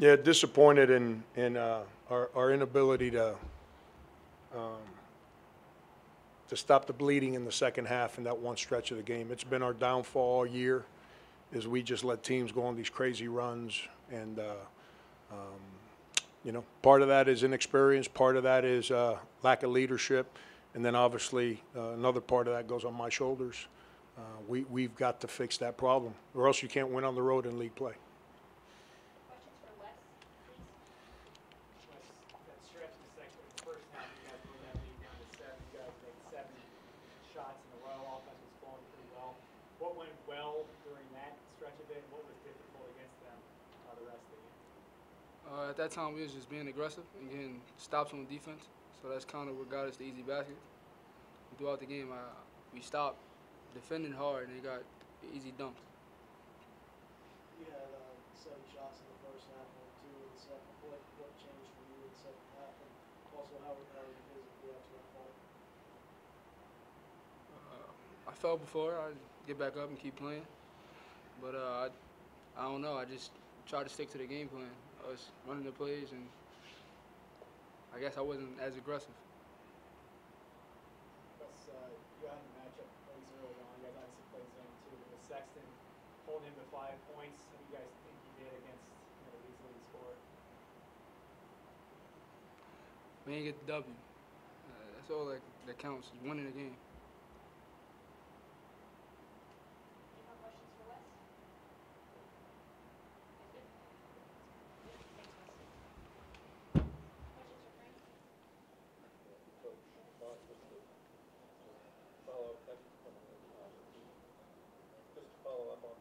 Yeah, disappointed in our inability to stop the bleeding in the second half in that one stretch of the game. It's been our downfall all year, is we just let teams go on these crazy runs, and part of that is inexperience, part of that is lack of leadership, and then obviously another part of that goes on my shoulders. We've got to fix that problem, or else you can't win on the road in league play. Questions for Wes, please? Wes, that stretch in the second, the first half, you guys blew that lead down to 7. You guys made 7 shots in a row. Offense was flowing pretty well. What went well during that stretch of it? What was difficult against them the rest of the game? At that time, we was just being aggressive and getting stops on defense. So that's kind of what got us the easy basket. Throughout the game, we stopped defending hard and they got easy dunks. You had 7 shots in the first half and 2 in the second. What changed for you in the second half? And also, how were you physically after that fall? I fell before. I get back up and keep playing. But I don't know. I just tried to stick to the game plan. I was running the plays, and I guess I wasn't as aggressive. You had a matchup plays early on. You guys obviously played zone 2. But with Sexton holding him to 5 points, what do you guys think he did against the league's leading scorer? We ain't get the W. That's all that counts, is winning the game. Any more questions for Wes? Good. Thanks, Wes. Questions for Frank? Just to follow up on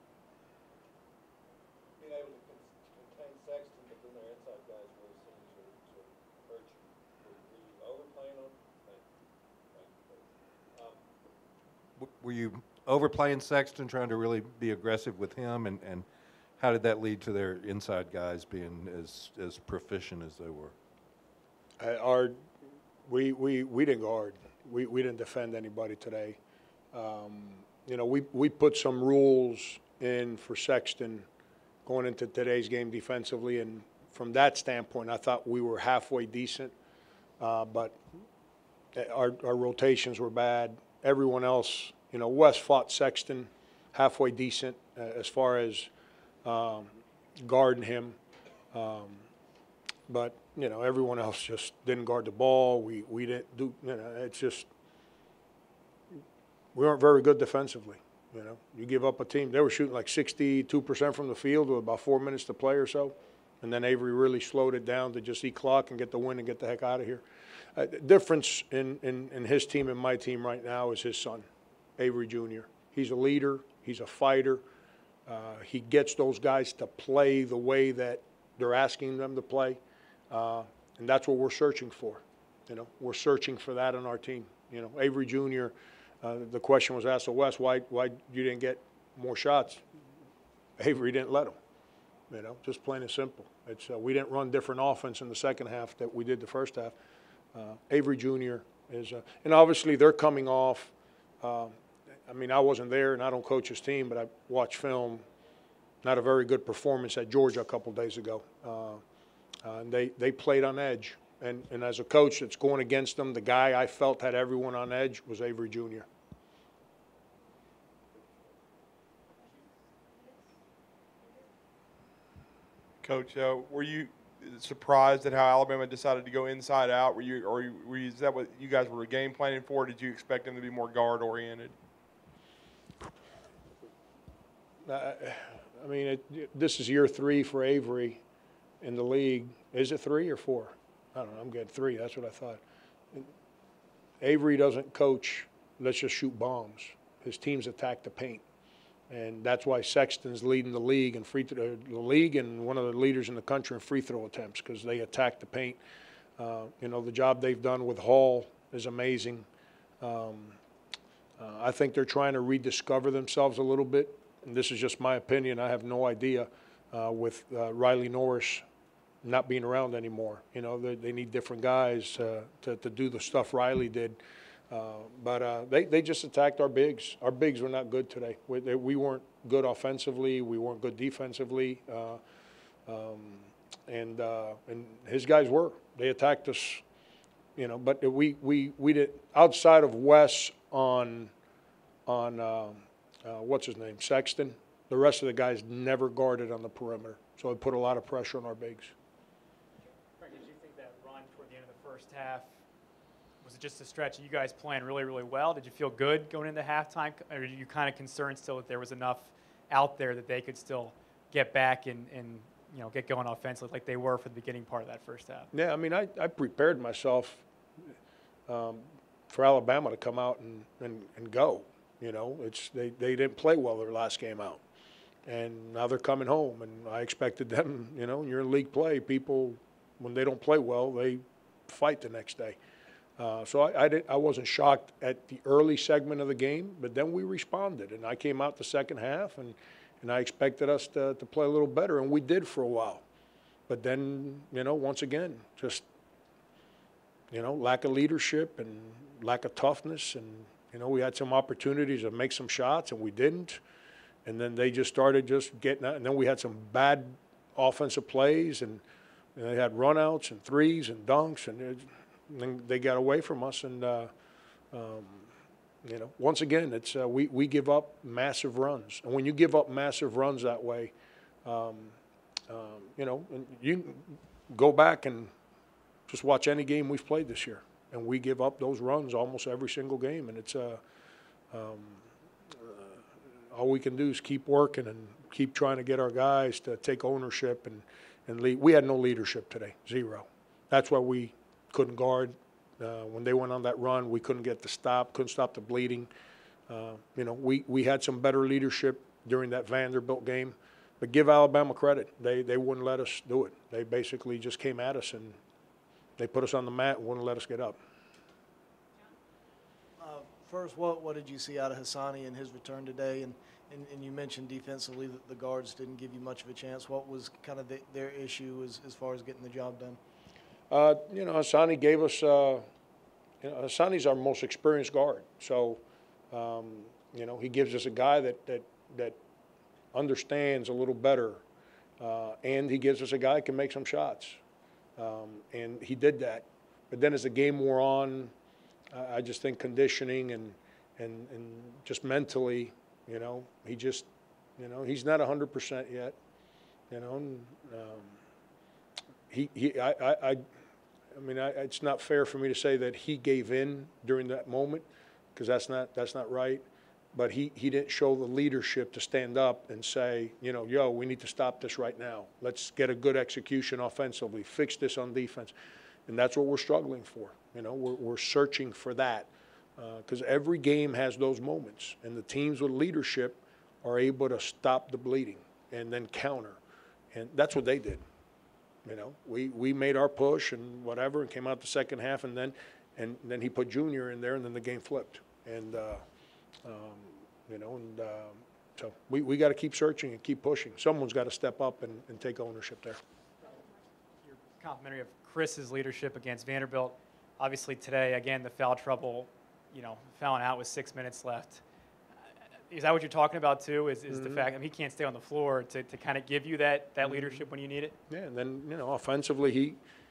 being able to contain Sexton, but then their inside guys really seem to hurt you. Were you overplaying on? Were you overplaying Sexton, trying to really be aggressive with him, and how did that lead to their inside guys being as proficient as they were? We didn't guard. We didn't defend anybody today. We put some rules in for Sexton going into today's game defensively, and from that standpoint, I thought we were halfway decent. But our rotations were bad. Everyone else, Wes fought Sexton halfway decent as far as guarding him. But everyone else just didn't guard the ball. We didn't do. It's just we weren't very good defensively. You give up a team. They were shooting like 62% from the field with about 4 minutes to play or so, and then Avery really slowed it down to just eat clock and get the win and get the heck out of here. The difference in his team and my team right now is his son, Avery Jr. He's a leader. He's a fighter. He gets those guys to play the way that they're asking them to play. And that's what we're searching for. We're searching for that on our team. Avery Jr., the question was asked of Wes, why you didn't get more shots? Avery didn't let him. Just plain and simple. We didn't run different offense in the second half that we did the first half. Avery Jr. is, and obviously they're coming off. I wasn't there and I don't coach his team, but I watched film. Not a very good performance at Georgia a couple days ago. And they played on edge. And as a coach that's going against them, the guy I felt had everyone on edge was Avery Jr. Coach, were you surprised at how Alabama decided to go inside out? Is that what you guys were game planning for? Did you expect them to be more guard oriented? This is year 3 for Avery in the league. Is it 3 or 4? I don't know. I'm getting 3. That's what I thought. Avery doesn't coach, let's just shoot bombs. His teams attack the paint. And that's why Sexton's leading the league and one of the leaders in the country in free throw attempts, because they attack the paint. The job they've done with Hall is amazing. I think they're trying to rediscover themselves a little bit. And this is just my opinion. I have no idea with Riley Norris not being around anymore. They need different guys to do the stuff Riley did. But they just attacked our bigs. Our bigs were not good today. We weren't good offensively. We weren't good defensively. and his guys were. They attacked us, you know, but we did, outside of Wes on what's his name, Sexton, the rest of the guys never guarded on the perimeter. So it put a lot of pressure on our bigs. Frank, did you think that run toward the end of the first half, was it just a stretch of you guys playing really, really well? Did you feel good going into halftime? Or are you kind of concerned still that there was enough out there that they could still get back and you know, get going offensively like they were for the beginning part of that first half? Yeah, I mean, I prepared myself for Alabama to come out and go. You know, they didn't play well their last game out. And now they're coming home, and I expected them, you know, you're in league play, people, when they don't play well, they fight the next day. So I wasn't shocked at the early segment of the game, but then we responded, and I came out the second half, and I expected us to play a little better, and we did for a while. But then, you know, once again, just, you know, lack of leadership and lack of toughness, and, you know, we had some opportunities to make some shots, and we didn't. And then they just started just getting out, and then we had some bad offensive plays, and they had runouts and threes and dunks, and then they got away from us. And you know, once again, it's we give up massive runs, and when you give up massive runs that way, you know, and you go back and just watch any game we've played this year, and we give up those runs almost every single game, and it's all we can do is keep working and keep trying to get our guys to take ownership and lead. We had no leadership today, zero. That's why we couldn't guard. When they went on that run, we couldn't get the stop, couldn't stop the bleeding. You know, we had some better leadership during that Vanderbilt game. But give Alabama credit. They wouldn't let us do it. They basically just came at us, and they put us on the mat and wouldn't let us get up. First, what did you see out of Hassani in his return today? And you mentioned defensively that the guards didn't give you much of a chance. What was kind of their issue as far as getting the job done? You know, Hassani gave us, you know, Hassani's our most experienced guard. So, you know, he gives us a guy that understands a little better, and he gives us a guy that can make some shots. And he did that. But then as the game wore on, I just think conditioning and just mentally, you know, he just, you know, he's not 100% yet, you know. And, I mean, it's not fair for me to say that he gave in during that moment, because that's not right. But he didn't show the leadership to stand up and say, you know, yo, we need to stop this right now. Let's get a good execution offensively, fix this on defense. And that's what we're struggling for. You know, we're searching for that, because every game has those moments, and the teams with leadership are able to stop the bleeding and then counter, and that's what they did. You know, we made our push and whatever, and came out the second half, and then he put Junior in there, and then the game flipped, and you know, and so we got to keep searching and keep pushing. Someone's got to step up and take ownership there. You're complimentary of Chris's leadership against Vanderbilt. Obviously today, again, the foul trouble, you know, fouling out with 6 minutes left. Is that what you're talking about too, is the fact that he can't stay on the floor to kind of give you that leadership when you need it? Yeah, and then, you know, offensively,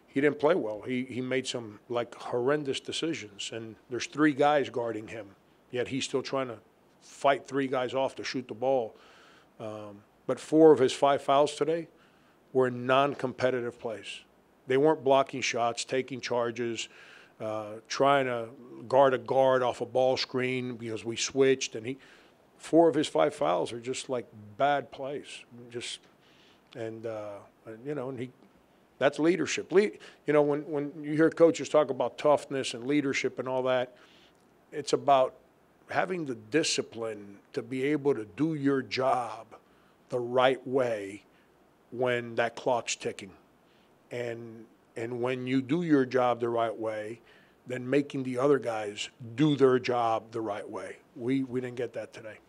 he didn't play well. He made some, like, horrendous decisions, and there's 3 guys guarding him, yet he's still trying to fight 3 guys off to shoot the ball. But 4 of his 5 fouls today were in non-competitive plays. They weren't blocking shots, taking charges, trying to guard a guard off a ball screen because we switched, and 4 of his 5 fouls are just like bad plays. You know, and that's leadership. You know, when you hear coaches talk about toughness and leadership and all that, it's about having the discipline to be able to do your job the right way when that clock's ticking. And when you do your job the right way, then making the other guys do their job the right way. We didn't get that today.